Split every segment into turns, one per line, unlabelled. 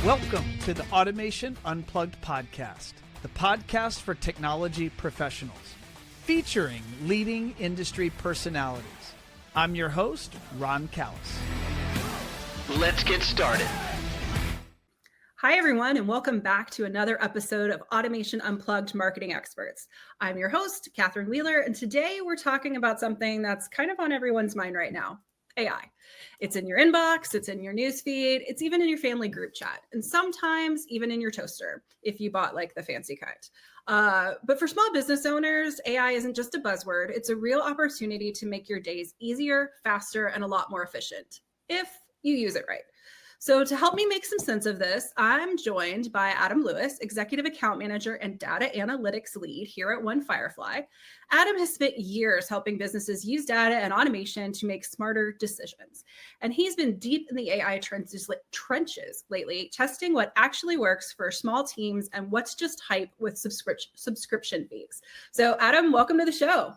Welcome to the Automation Unplugged podcast, the podcast for technology professionals, featuring leading industry personalities. I'm your host, Ron Callis.
Let's get started.
Hi, everyone, and welcome back to another episode of Automation Unplugged Marketing Experts. I'm your host, Katharine Wheeler, and today we're talking about something that's kind of on everyone's mind right now, AI. It's in your inbox, it's in your newsfeed, it's even in your family group chat, and sometimes even in your toaster, if you bought like the fancy kind. But for small business owners, AI isn't just a buzzword, it's a real opportunity to make your days easier, faster, and a lot more efficient, if you use it right. So to help me make some sense of this, I'm joined by Adam Lewis, Executive Account Manager and Data Analytics Lead here at One Firefly. Adam has spent years helping businesses use data and automation to make smarter decisions. And he's been deep in the AI trenches lately, testing what actually works for small teams and what's just hype with subscription fees. So Adam, welcome to the show.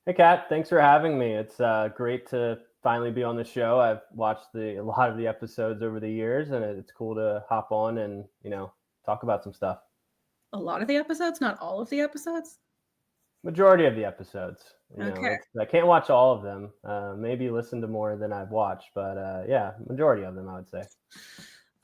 Hey, Kat, thanks for having me. It's great to finally be on the show. I've watched a lot of the episodes over the years, and it's cool to hop on and, talk about some stuff.
A lot of the episodes, not all of the episodes?
Majority of the episodes.
Okay.
I can't watch all of them. Maybe listen to more than I've watched, but yeah, majority of them, I would say.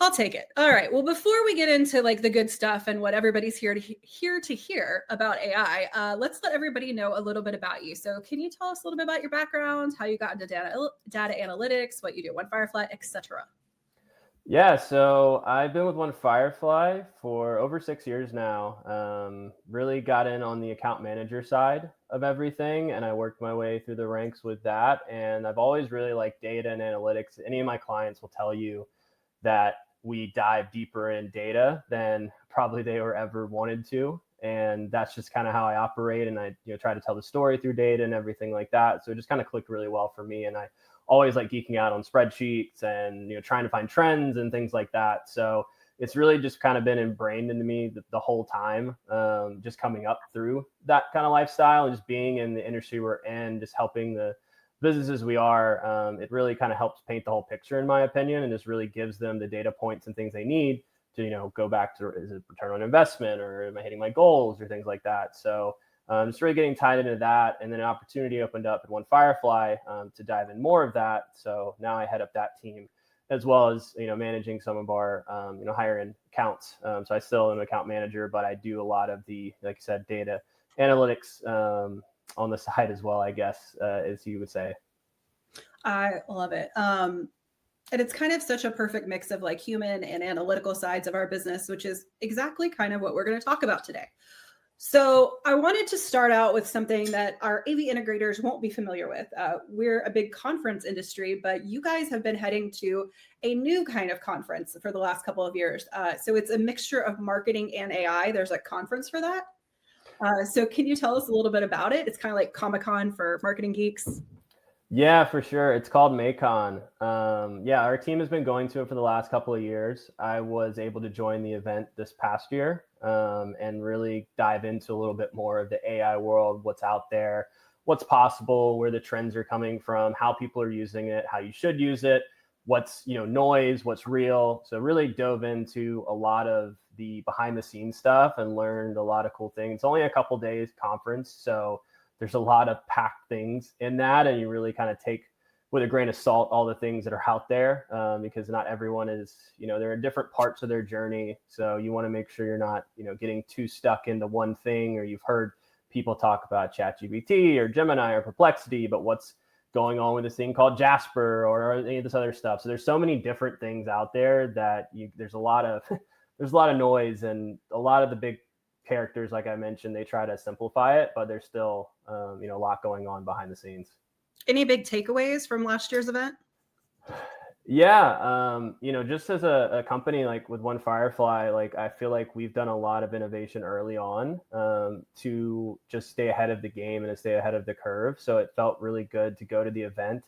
I'll take it. All right. Well, before we get into like the good stuff and what everybody's here to hear about AI, let's let everybody know a little bit about you. So can you tell us a little bit about your background, how you got into data analytics, what you do at One Firefly, etc.?
Yeah, so I've been with One Firefly for over 6 years now. Really got in on the account manager side of everything, and I worked my way through the ranks with that. And I've always really liked data and analytics. Any of my clients will tell you that we dive deeper in data than probably they were ever wanted to. And that's just kind of how I operate. And I try to tell the story through data and everything like that. So it just kind of clicked really well for me. And I always like geeking out on spreadsheets and, trying to find trends and things like that. So it's really just kind of been ingrained into me the whole time, just coming up through that kind of lifestyle and just being in the industry we're in, just helping the businesses we are. It really kind of helps paint the whole picture, in my opinion, and just really gives them the data points and things they need to, go back to, is it return on investment, or am I hitting my goals, or things like that. So just really getting tied into that. And then an opportunity opened up at One Firefly to dive in more of that. So now I head up that team, as well as, managing some of our, higher end accounts. So I still am an account manager, but I do a lot of the, like I said, data analytics on the side as well, I guess, as you would say.
I love it. And it's kind of such a perfect mix of like human and analytical sides of our business, which is exactly kind of what we're going to talk about today. So I wanted to start out with something that our AV integrators won't be familiar with. We're a big conference industry, but you guys have been heading to a new kind of conference for the last couple of years. So it's a mixture of marketing and AI. There's a conference for that. So can you tell us a little bit about it? It's kind of like Comic-Con for marketing geeks.
Yeah, for sure. It's called MAICON. Yeah, our team has been going to it for the last couple of years. I was able to join the event this past year and really dive into a little bit more of the AI world, what's out there, what's possible, where the trends are coming from, how people are using it, how you should use it, what's noise, what's real. So really dove into a lot of the behind the scenes stuff and learned a lot of cool things. It's only a couple days conference, so there's a lot of packed things in that, and you really kind of take with a grain of salt all the things that are out there because not everyone is, they're in different parts of their journey. So you want to make sure you're not, getting too stuck into one thing, or you've heard people talk about ChatGPT or Gemini or Perplexity, but what's going on with this thing called Jasper or any of this other stuff. So there's so many different things out there that there's a lot of noise, and a lot of the big characters, like I mentioned, they try to simplify it, but there's still a lot going on behind the scenes.
Any big takeaways from last year's event?
Yeah, just as a company like with One Firefly, like I feel like we've done a lot of innovation early on to just stay ahead of the game and to stay ahead of the curve. So it felt really good to go to the event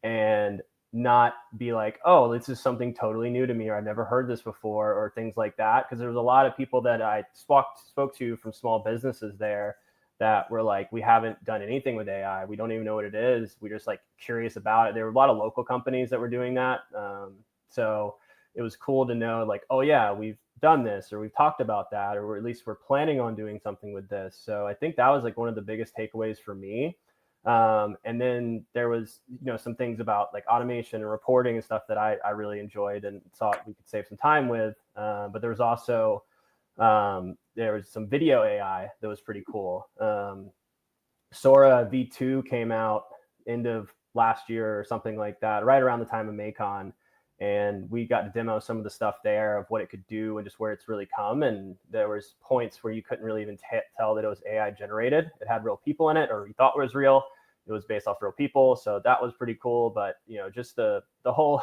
and not be like, oh, this is something totally new to me, or I've never heard this before, or things like that. Because there was a lot of people that I spoke to from small businesses there that were like, we haven't done anything with AI. We don't even know what it is. We're just like curious about it. There were a lot of local companies that were doing that. So it was cool to know like, oh yeah, we've done this, or we've talked about that, or at least we're planning on doing something with this. So I think that was like one of the biggest takeaways for me. And then there was, some things about like automation and reporting and stuff that I really enjoyed and thought we could save some time with. But there was also, there was some video AI that was pretty cool. Sora V2 came out end of last year or something like that, right around the time of MAICON. And we got to demo some of the stuff there of what it could do and just where it's really come. And there was points where you couldn't really even tell that it was AI generated. It had real people in it, or you thought it was real. It was based off real people. So that was pretty cool. But, just the whole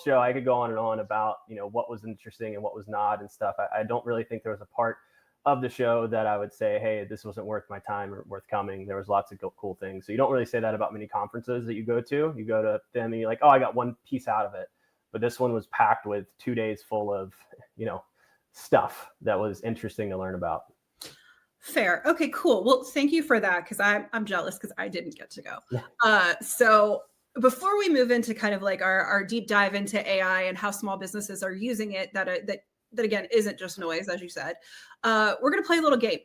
show, I could go on and on about, what was interesting and what was not and stuff. I don't really think there was a part of the show that I would say, hey, this wasn't worth my time or worth coming. There was lots of cool things. So you don't really say that about many conferences that you go to. You go to them and you're like, oh, I got one piece out of it. But this one was packed with 2 days full of, stuff that was interesting to learn about.
Fair. Okay, cool. Well, thank you for that, because I'm jealous because I didn't get to go. So before we move into kind of like our deep dive into AI and how small businesses are using it, that again isn't just noise, as you said, we're going to play a little game.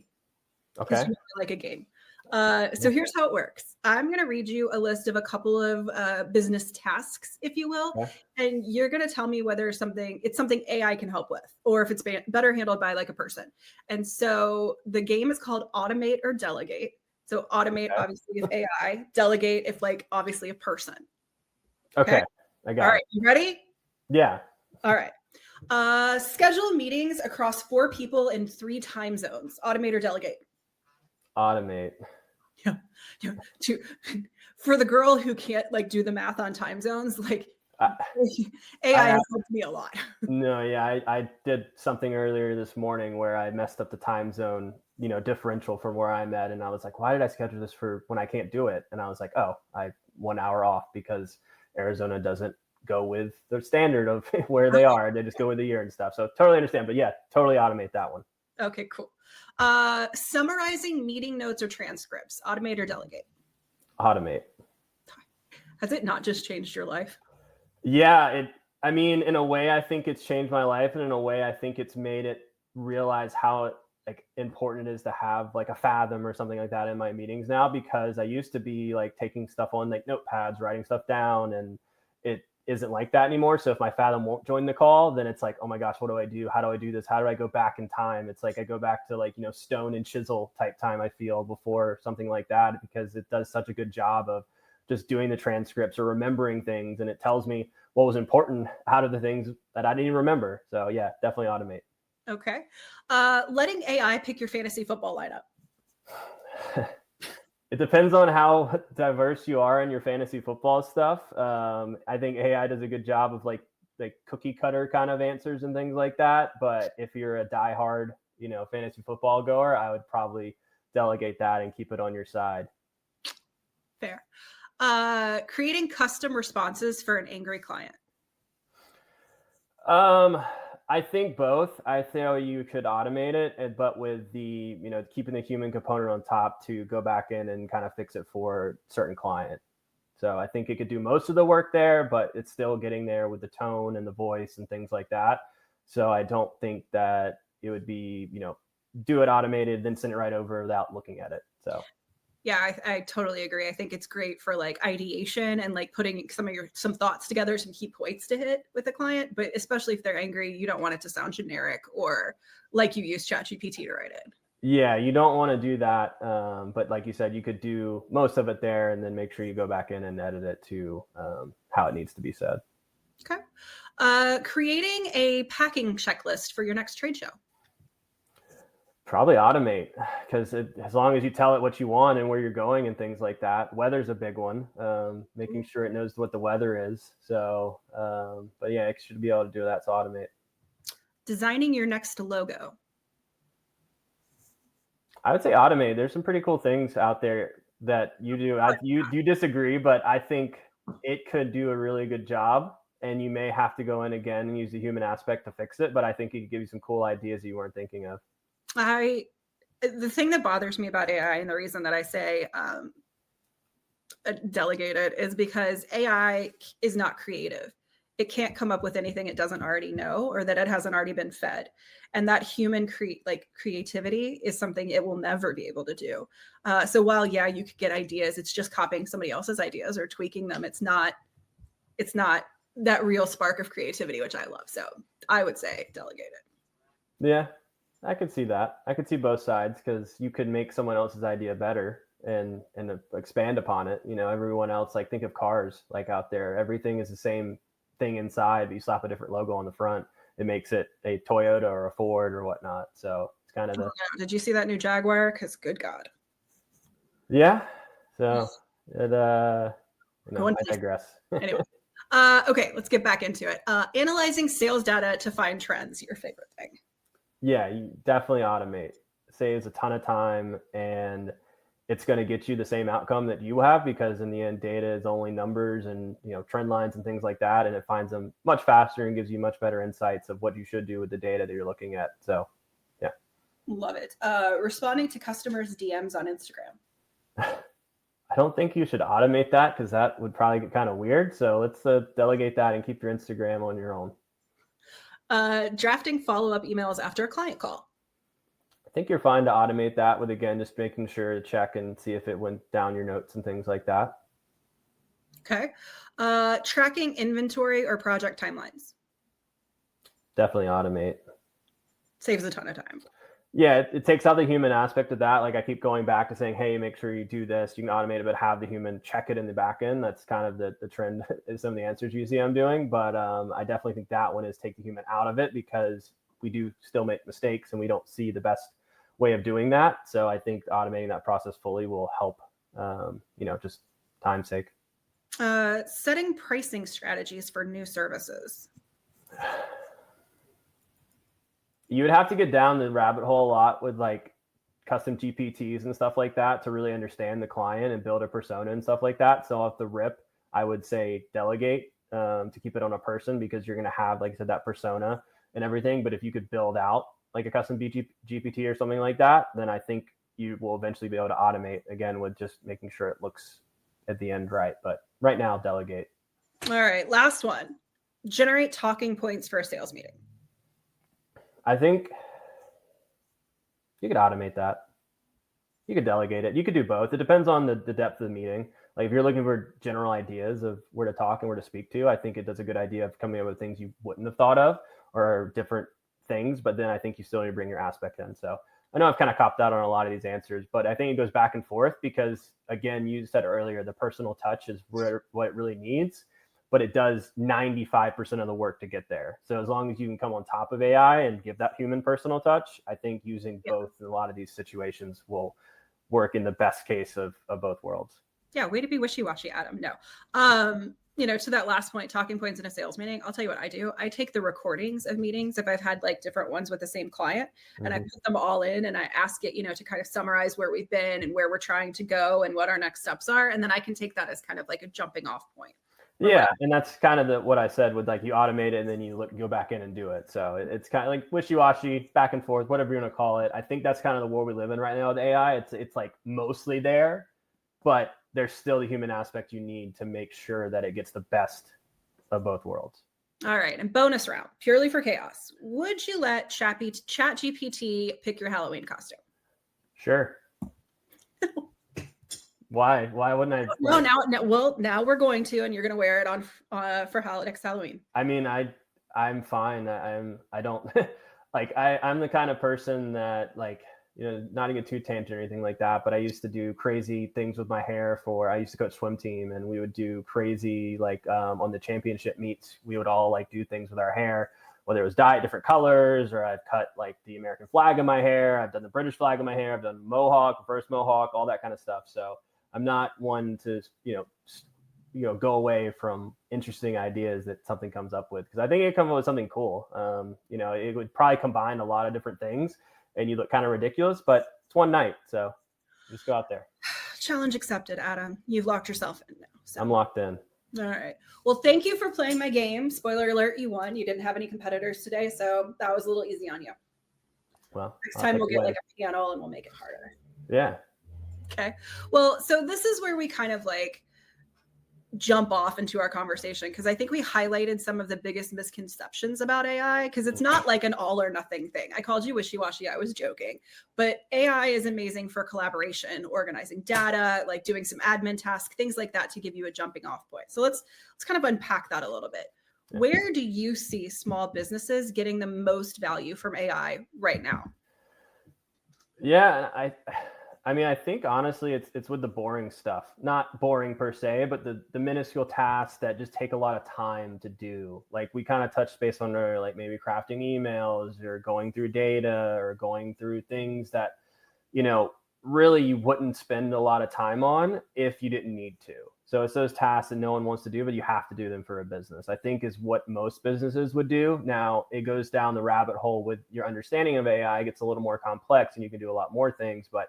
Okay.
You really like a game. So here's how it works. I'm going to read you a list of a couple of business tasks, if you will, and you're going to tell me whether it's something AI can help with, or if it's better handled by like a person. And so the game is called Automate or Delegate. So automate, obviously, if AI, delegate if like obviously a person.
Okay. I got it.
All right. You ready?
Yeah.
All right. Schedule meetings across 4 people in 3 time zones. Automate or delegate?
Automate.
Yeah. For the girl who can't like do the math on time zones, like AI has helped me a lot.
No, yeah, I did something earlier this morning where I messed up the time zone, differential from where I'm at. And I was like, why did I schedule this for when I can't do it? And I was like, oh, I 1 hour off because Arizona doesn't go with the standard of where they are. They just go with the year and stuff. So totally understand. But yeah, totally automate that one.
Okay, cool. Summarizing meeting notes or transcripts, automate or delegate?
Automate.
Has it not just changed your life?
Yeah, in a way, I think it's changed my life, and in a way, I think it's made it realize how like important it is to have like a Fathom or something like that in my meetings now, because I used to be like taking stuff on like notepads, writing stuff down, and it isn't like that anymore. So if my Fathom won't join the call, then it's like, oh my gosh, what do I do? How do I do this? How do I go back in time? It's like I go back to like, stone and chisel type time, I feel, before something like that, because it does such a good job of just doing the transcripts or remembering things. And it tells me what was important out of the things that I didn't even remember. So yeah, definitely automate.
Okay. Letting AI pick your fantasy football lineup.
It depends on how diverse you are in your fantasy football stuff. I think AI does a good job of like cookie cutter kind of answers and things like that. But if you're a diehard, fantasy football goer, I would probably delegate that and keep it on your side.
Fair. Creating custom responses for an angry client.
I think both. I think you could automate it, but with the, keeping the human component on top to go back in and kind of fix it for a certain client. So I think it could do most of the work there, but it's still getting there with the tone and the voice and things like that. So I don't think that it would be, do it automated, then send it right over without looking at it. So.
Yeah, I totally agree. I think it's great for like ideation and like putting some thoughts together, some key points to hit with the client. But especially if they're angry, you don't want it to sound generic or like you use ChatGPT to write it.
Yeah, you don't want to do that. But like you said, you could do most of it there and then make sure you go back in and edit it to how it needs to be said.
Okay. Creating a packing checklist for your next trade show.
Probably automate, because as long as you tell it what you want and where you're going and things like that. Weather's a big one, making sure it knows what the weather is. So, but yeah, it should be able to do that. So automate. Designing
your next logo.
I would say automate. There's some pretty cool things out there that you do. You disagree, but I think it could do a really good job, and you may have to go in again and use the human aspect to fix it. But I think it could give you some cool ideas you weren't thinking of.
The thing that bothers me about AI, and the reason that I say delegate it, is because AI is not creative. it can't come up with anything it doesn't already know or that it hasn't already been fed. And that human creativity is something it will never be able to do. So while, yeah, you could get ideas, it's just copying somebody else's ideas or tweaking them. It's not that real spark of creativity, which I love. So I would say delegate it.
Yeah, I could see that. I could see both sides, because you could make someone else's idea better and expand upon it. You know, everyone else, like, think of cars, like, out there, everything is the same thing inside, but you slap a different logo on the front, it makes it a Toyota or a Ford or whatnot. So it's kind of the
Did you see that new Jaguar? Because good God.
Yeah. So it I digress.
Anyway. Okay, let's get back into it. Analyzing sales data to find trends, your favorite thing.
Yeah, you definitely automate. Saves a ton of time, and it's going to get you the same outcome that you have, because in the end, data is only numbers and, you know, trend lines and things like that, and it finds them much faster and gives you much better insights of what you should do with the data that you're looking at. So, yeah.
Love it. Responding to customers' DMs on Instagram.
I don't think you should automate that, because that would probably get kind of weird. So let's delegate that and keep your Instagram on your own.
Drafting follow-up emails after a client call.
I think you're fine to automate that with, again, just making sure to check and see if it went down your notes and things like that.
Okay. Tracking inventory or project timelines.
Definitely automate.
Saves a ton of time.
Yeah, it takes out the human aspect of that. Like, I keep going back to saying, hey, make sure you do this. You can automate it, but have the human check it in the back end. That's kind of the trend is some of the answers you see I'm doing. But I definitely think that one is take the human out of it, because we do still make mistakes and we don't see the best way of doing that. So I think automating that process fully will help, just time's sake.
Setting pricing strategies for new services.
You would have to get down the rabbit hole a lot with, like, custom GPTs and stuff like that to really understand the client and build a persona and stuff like that. So off the rip, I would say delegate to keep it on a person, because you're going to have, like I said, that persona and everything. But if you could build out like a custom GPT or something like that, then I think you will eventually be able to automate, again, with just making sure it looks at the end right. But right now, delegate.
All right, last one. Generate talking points for a sales meeting.
I think you could automate that. You could delegate it. You could do both. It depends on the depth of the meeting. Like, if you're looking for general ideas of where to talk and where to speak to, I think it does a good idea of coming up with things you wouldn't have thought of or different things. But then I think you still need to bring your aspect in. So I know I've kind of copped out on a lot of these answers, but I think it goes back and forth, because, again, you said earlier, the personal touch is what it really needs, but it does 95% of the work to get there. So as long as you can come on top of AI and give that human personal touch, I think using both in a lot of these situations will work in the best case of both worlds.
Yeah, way to be wishy-washy, Adam. No. To that last point, talking points in a sales meeting, I'll tell you what I do. I take the recordings of meetings, if I've had like different ones with the same client, and I put them all in, and I ask it, to kind of summarize where we've been and where we're trying to go and what our next steps are. And then I can take that as kind of like a jumping off point.
Yeah, and that's kind of what I said with, like, you automate it and then you go back in and do it. So it's kind of like wishy-washy, back and forth, whatever you want to call it. I think that's kind of the world we live in right now with AI. It's like mostly there, but there's still the human aspect you need to make sure that it gets the best of both worlds. All
right, and bonus round, purely for chaos. Would you let ChatGPT pick your Halloween costume?
Sure. Why wouldn't I?
Now we're going to, and you're going to wear it on for next Halloween.
I mean, I'm fine. I don't like, I'm the kind of person that, like, not to get too tangent or anything like that, but I used to do crazy things with my hair I used to coach swim team, and we would do crazy, like, on the championship meets, we would all, like, do things with our hair, whether it was dye different colors, or I've cut, like, the American flag in my hair. I've done the British flag in my hair. I've done mohawk, reverse mohawk, all that kind of stuff. So I'm not one to, go away from interesting ideas that something comes up with, because I think it comes up with something cool. It would probably combine a lot of different things, and you look kind of ridiculous, but it's one night, so just go out there.
Challenge accepted, Adam. You've locked yourself in now. So.
I'm locked in.
All right. Well, thank you for playing my game. Spoiler alert, you won. You didn't have any competitors today, so that was a little easy on you.
Well,
next time we'll get like a panel and we'll make it harder.
Yeah.
Okay. Well, so this is where we kind of like jump off into our conversation, because I think we highlighted some of the biggest misconceptions about AI, because it's not like an all or nothing thing. I called you wishy-washy. I was joking. But AI is amazing for collaboration, organizing data, like doing some admin tasks, things like that, to give you a jumping off point. So let's kind of unpack that a little bit. Where do you see small businesses getting the most value from AI right now?
Yeah, I mean, I think honestly, it's with the boring stuff. Not boring per se, but the minuscule tasks that just take a lot of time to do. Like we kind of touched base on earlier, like maybe crafting emails or going through data or going through things that, really you wouldn't spend a lot of time on if you didn't need to. So it's those tasks that no one wants to do, but you have to do them for a business, I think is what most businesses would do. Now it goes down the rabbit hole with your understanding of AI, it gets a little more complex and you can do a lot more things. But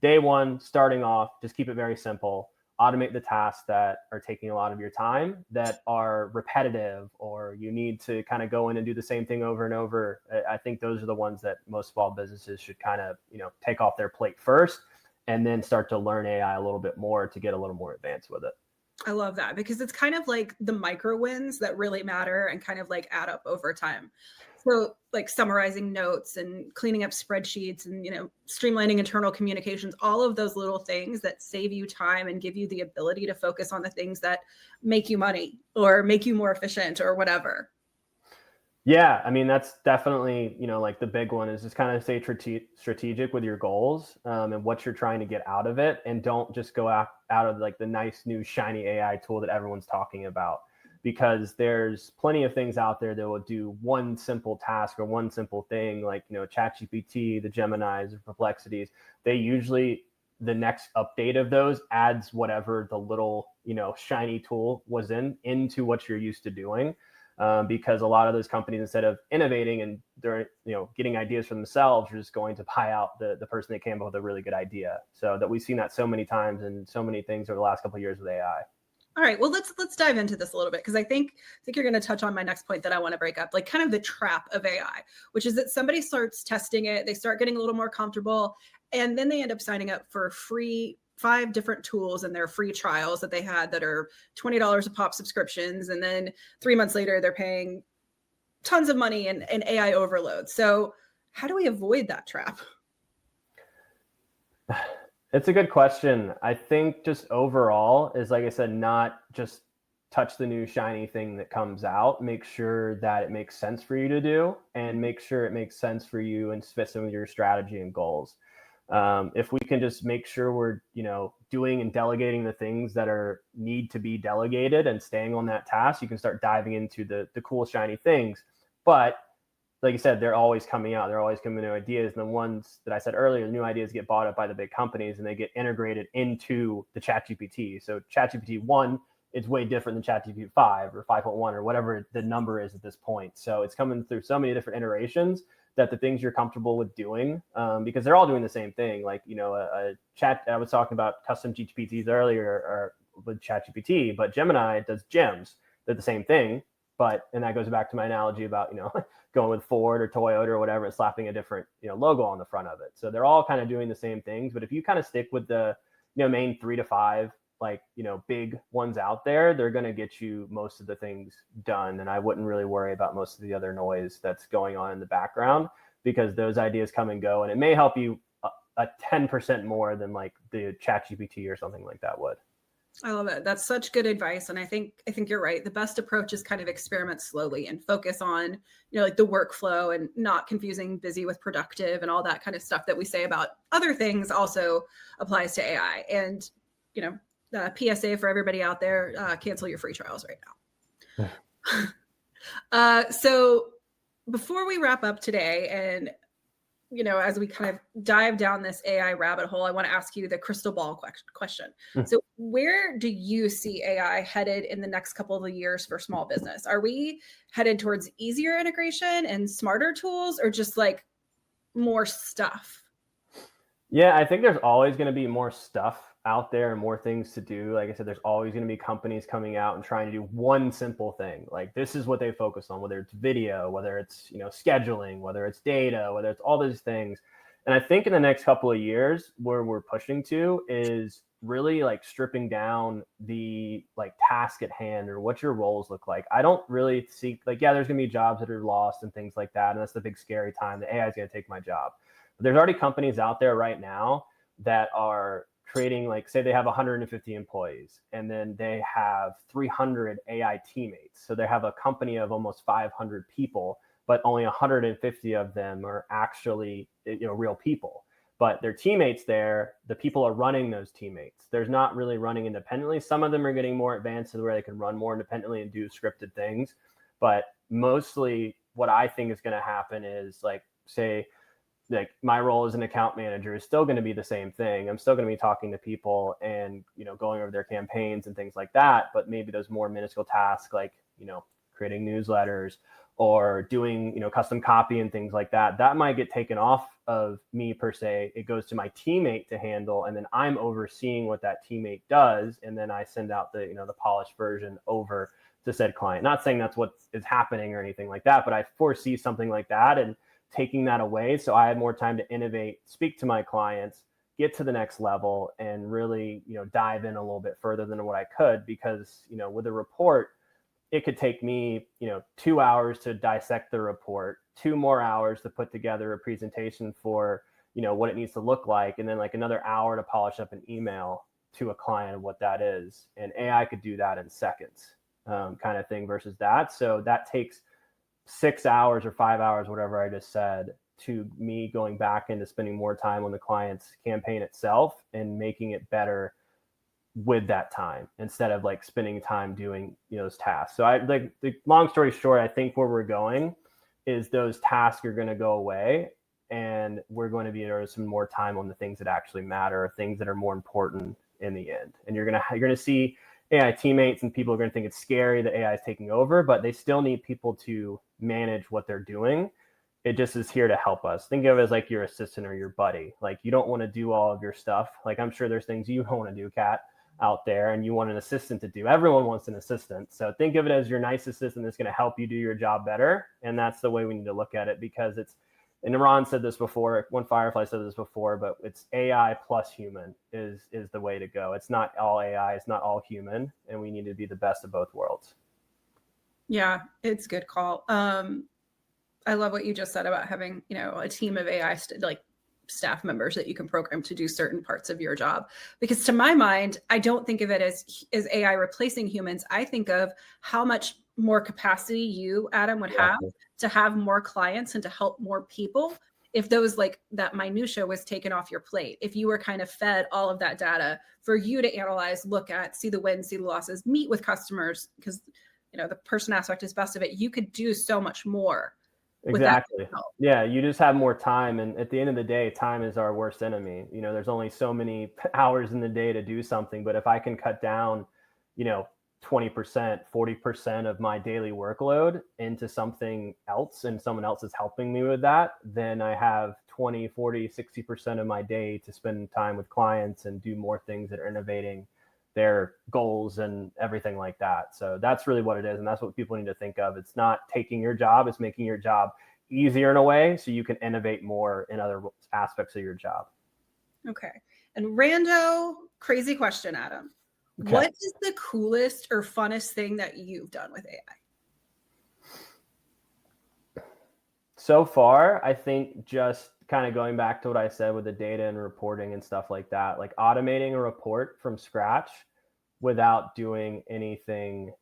day one, starting off, just keep it very simple. Automate the tasks that are taking a lot of your time, that are repetitive, or you need to kind of go in and do the same thing over and over. I think those are the ones that most small businesses should kind of, take off their plate first, and then start to learn AI a little bit more to get a little more advanced with it.
I love that, because it's kind of like the micro wins that really matter and kind of like add up over time. So like summarizing notes and cleaning up spreadsheets and, streamlining internal communications, all of those little things that save you time and give you the ability to focus on the things that make you money or make you more efficient or whatever.
Yeah, I mean, that's definitely, like the big one is just kind of stay strategic with your goals, and what you're trying to get out of it. And don't just go out of like the nice new shiny AI tool that everyone's talking about, because there's plenty of things out there that will do one simple task or one simple thing, like, ChatGPT, the Geminis, or Perplexities. They usually, the next update of those adds whatever the little, shiny tool was into what you're used to doing. Because a lot of those companies, instead of innovating and getting ideas for themselves, are just going to buy out the person that came up with a really good idea. So that we've seen that so many times and so many things over the last couple of years with AI.
All right, well, let's dive into this a little bit, because I think you're going to touch on my next point that I want to break up, like kind of the trap of AI, which is that somebody starts testing it, they start getting a little more comfortable, and then they end up signing up for free 5 different tools in their free trials that they had that are $20 a pop subscriptions. And then 3 months later, they're paying tons of money and AI overload. So how do we avoid that trap?
It's a good question. I think just overall is, like I said, not just touch the new shiny thing that comes out. Make sure that it makes sense for you to do, and make sure it makes sense for you and fits in with your strategy and goals. If we can just make sure we're, doing and delegating the things that need to be delegated and staying on that task, you can start diving into the cool, shiny things. But like you said, they're always coming out. They're always coming new ideas. And the ones that I said earlier, the new ideas get bought up by the big companies and they get integrated into the ChatGPT. So ChatGPT 1, it's way different than ChatGPT 5 or 5.1 or whatever the number is at this point. So it's coming through so many different iterations that the things you're comfortable with doing, because they're all doing the same thing. Like, a chat, I was talking about custom GPTs earlier or with ChatGPT, but Gemini does gems. They're the same thing. And that goes back to my analogy about, going with Ford or Toyota or whatever and slapping a different, logo on the front of it. So they're all kind of doing the same things. But if you kind of stick with the, main 3 to 5, like, big ones out there, they're going to get you most of the things done. And I wouldn't really worry about most of the other noise that's going on in the background, because those ideas come and go. And it may help you a 10% more than like the ChatGPT or something like that would.
I love it. That's such good advice. And I think you're right. The best approach is kind of experiment slowly and focus on, like the workflow, and not confusing busy with productive, and all that kind of stuff that we say about other things also applies to AI. And, PSA for everybody out there, cancel your free trials right now. So before we wrap up today, and as we kind of dive down this AI rabbit hole, I want to ask you the crystal ball question. So where do you see AI headed in the next couple of years for small business? Are we headed towards easier integration and smarter tools, or just like more stuff?
Yeah, I think there's always going to be more stuff out there and more things to do. Like I said, there's always going to be companies coming out and trying to do one simple thing. Like this is what they focus on, whether it's video, whether it's, scheduling, whether it's data, whether it's all those things. And I think in the next couple of years, where we're pushing to is really like stripping down the like task at hand or what your roles look like. I don't really see like, yeah, there's gonna be jobs that are lost and things like that. And that's the big scary time. The AI is gonna take my job. But there's already companies out there right now that are creating, like, say they have 150 employees and then they have 300 AI teammates. So they have a company of almost 500 people, but only 150 of them are actually, real people. But their teammates there, the people are running those teammates. There's not really running independently. Some of them are getting more advanced to where they can run more independently and do scripted things. But mostly what I think is going to happen is, like, say, like my role as an account manager is still going to be the same thing. I'm still going to be talking to people and, going over their campaigns and things like that. But maybe those more minuscule tasks, like, creating newsletters or doing, custom copy and things like that, that might get taken off of me per se. It goes to my teammate to handle, and then I'm overseeing what that teammate does. And then I send out the, the polished version over to said client. Not saying that's what is happening or anything like that, but I foresee something like that and taking that away. So I had more time to innovate, speak to my clients, get to the next level, and really, dive in a little bit further than what I could, because, with a report, it could take me, 2 hours to dissect the report, 2 more hours to put together a presentation for, what it needs to look like, and then like another hour to polish up an email to a client of what that is. And AI could do that in seconds, kind of thing versus that. So that takes 6 hours or 5 hours, whatever I just said, to me going back into spending more time on the client's campaign itself and making it better with that time, instead of like spending time doing, those tasks. So I like, the long story short, I think where we're going is those tasks are going to go away, and we're going to be some more time on the things that actually matter, things that are more important in the end. And you're going to see AI teammates, and people are going to think it's scary that AI is taking over, but they still need people to manage what they're doing. It just is here to help us. Think of it as like your assistant or your buddy. Like, you don't want to do all of your stuff. Like, I'm sure there's things you don't want to do, Kat, out there, and you want an assistant to do. Everyone wants an assistant. So think of it as your nice assistant that's going to help you do your job better. And that's the way we need to look at it, because it's, and Ron said this before, One Firefly said this before, but it's AI plus human is the way to go. It's not all AI, it's not all human, and we need to be the best of both worlds.
Yeah, it's a good call. I love what you just said about having, a team of AI staff members that you can program to do certain parts of your job. Because to my mind, I don't think of it as AI replacing humans. I think of how much more capacity you, Adam, would have to have more clients and to help more people if those, like, that minutia was taken off your plate. If you were kind of fed all of that data for you to analyze, look at, see the wins, see the losses, meet with customers, because the person aspect is best of it. You could do so much more.
Exactly. Yeah, you just have more time, and at the end of the day, time is our worst enemy. There's only so many hours in the day to do something, but if I can cut down, 20%, 40% of my daily workload into something else, and someone else is helping me with that, then I have 20, 40, 60% of my day to spend time with clients and do more things that are innovating their goals and everything like that. So that's really what it is. And that's what people need to think of. It's not taking your job, it's making your job easier in a way so you can innovate more in other aspects of your job.
Okay. And rando, crazy question, Adam. Okay. What is the coolest or funnest thing that you've done with AI?
So far, I think just kind of going back to what I said with the data and reporting and stuff like that, like automating a report from scratch without doing anything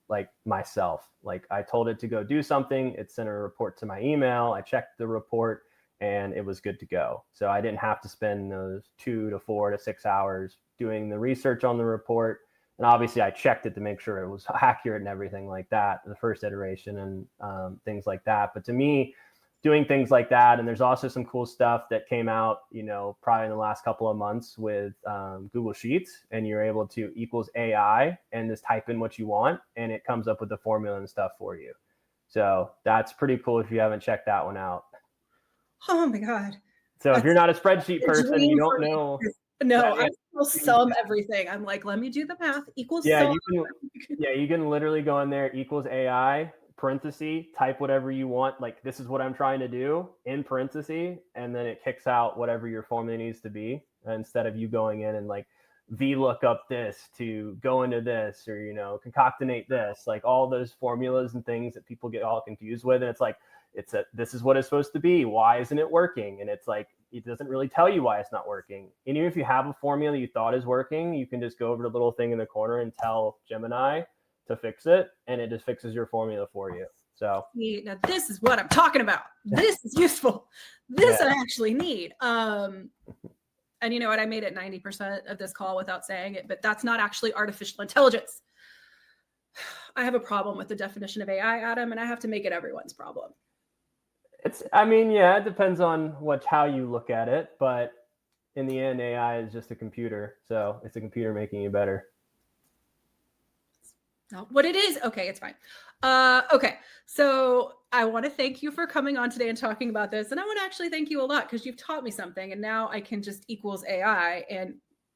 like myself. Like, I told it to go do something, it sent a report to my email, I checked the report, and it was good to go. So I didn't have to spend those 2 to 4 to 6 hours doing the research on the report. And obviously I checked it to make sure it was accurate and everything like that, the first iteration and things like that. But to me, doing things like that, and there's also some cool stuff that came out, probably in the last couple of months with Google Sheets, and you're able to equals AI and just type in what you want, and it comes up with the formula and stuff for you. So that's pretty cool if you haven't checked that one out.
Oh my God.
So if you're not a spreadsheet person, you don't know.
No, I still sum everything. I'm like, let me do the math. Equals
sum. You can literally go in there, equals AI, parenthesis, type whatever you want. Like, this is what I'm trying to do in parenthesis, and then it kicks out whatever your formula needs to be, instead of you going in and like VLOOKUP this to go into this, or, concatenate this, like all those formulas and things that people get all confused with. And it's like, this is what it's supposed to be. Why isn't it working? And it's like, it doesn't really tell you why it's not working. And even if you have a formula you thought is working, you can just go over to the little thing in the corner and tell Gemini to fix it, and it just fixes your formula for you. So
now this is what I'm talking about. This is useful. This I actually need. And you know what? I made it 90% of this call without saying it, but that's not actually artificial intelligence. I have a problem with the definition of AI, Adam, and I have to make it everyone's problem.
It depends on how you look at it, but in the end, AI is just a computer. So it's a computer making you better.
Not what it is. Okay, it's fine. Okay, so I want to thank you for coming on today and talking about this. And I want to actually thank you a lot because you've taught me something, and now I can just equals AI and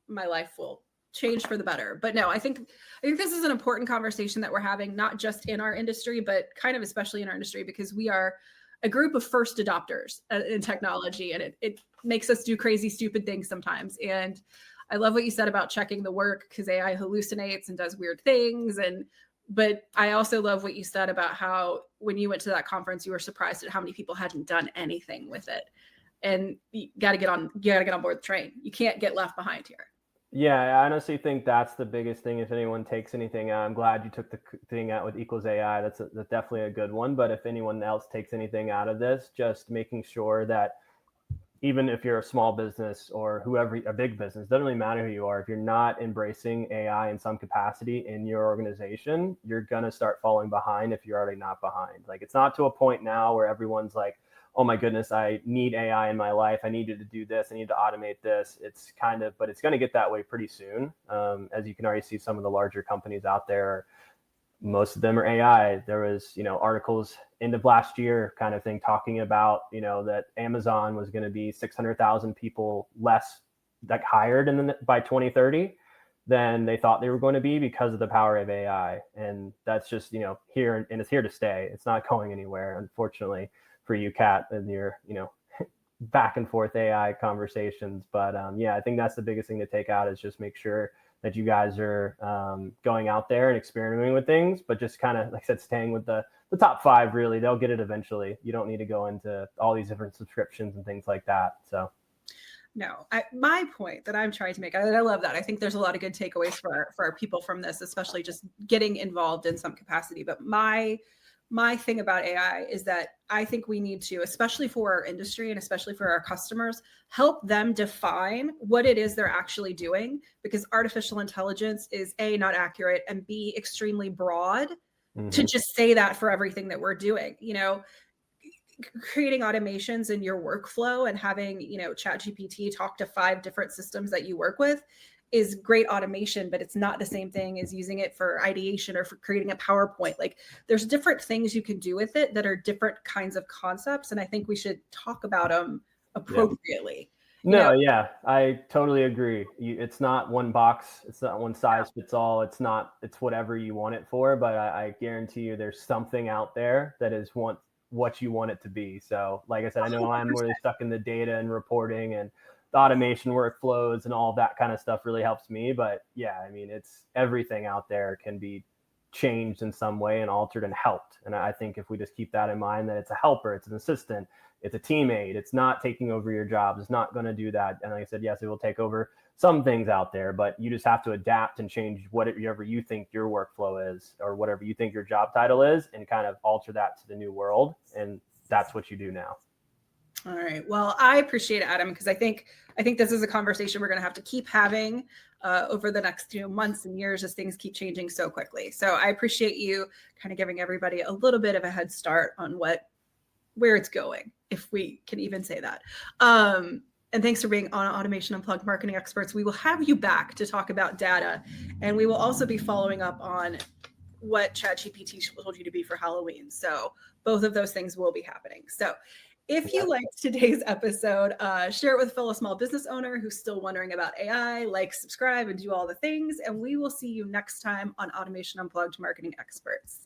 my life will change for the better. But no, I think this is an important conversation that we're having, not just in our industry, but kind of especially in our industry, because we are a group of first adopters in technology, and it makes us do crazy, stupid things sometimes. And I love what you said about checking the work, because AI hallucinates and does weird things. But I also love what you said about how when you went to that conference, you were surprised at how many people hadn't done anything with it. And you got to get on board the train. You can't get left behind here.
Yeah, I honestly think that's the biggest thing. If anyone takes anything out, I'm glad you took the thing out with equals AI. That's definitely a good one. But if anyone else takes anything out of this, just making sure that even if you're a small business or whoever, a big business, doesn't really matter who you are. If you're not embracing AI in some capacity in your organization, you're going to start falling behind if you're already not behind. Like, it's not to a point now where everyone's like, oh my goodness, I need AI in my life. I needed to do this. I need to automate this. But it's going to get that way pretty soon. As you can already see, some of the larger companies out there, most of them are AI. There was, articles end of last year kind of thing talking about, that Amazon was going to be 600,000 people less like hired by 2030 than they thought they were going to be because of the power of AI. And that's just, here, and it's here to stay. It's not going anywhere, unfortunately, for you, Kat, and your, back and forth AI conversations. But I think that's the biggest thing to take out, is just make sure that you guys are going out there and experimenting with things, but just kind of, like I said, staying with the top 5, really. They'll get it eventually. You don't need to go into all these different subscriptions and things like that. So
no, my point that I'm trying to make, I love that. I think there's a lot of good takeaways for our people from this, especially just getting involved in some capacity. But my thing about AI is that I think we need to, especially for our industry and especially for our customers, help them define what it is they're actually doing, because artificial intelligence is A, not accurate, and B, extremely broad to just say that for everything that we're doing. Creating automations in your workflow and having, ChatGPT talk to 5 different systems that you work with is great automation, but it's not the same thing as using it for ideation or for creating a PowerPoint. Like, there's different things you can do with it that are different kinds of concepts. And I think we should talk about them appropriately.
Yeah, I totally agree. It's not one box. It's not one size fits all. It's whatever you want it for. But I guarantee you there's something out there that is what you want it to be. So like I said, I know 100%. I'm really stuck in the data and reporting, and the automation workflows and all that kind of stuff really helps me. But it's everything out there can be changed in some way and altered and helped. And I think if we just keep that in mind, that it's a helper, it's an assistant, it's a teammate, it's not taking over your jobs, it's not going to do that. And like I said, yes, it will take over some things out there, but you just have to adapt and change whatever you think your workflow is, or whatever you think your job title is, and kind of alter that to the new world. And that's what you do now.
All right. Well, I appreciate it, Adam, because I think this is a conversation we're going to have to keep having over the next months and years as things keep changing so quickly. So I appreciate you kind of giving everybody a little bit of a head start on where it's going, if we can even say that. And thanks for being on Automation Unplugged Marketing Experts. We will have you back to talk about data, and we will also be following up on what ChatGPT told you to be for Halloween. So both of those things will be happening. So if you liked today's episode, share it with a fellow small business owner who's still wondering about AI, subscribe, and do all the things. And we will see you next time on Automation Unplugged Marketing Experts.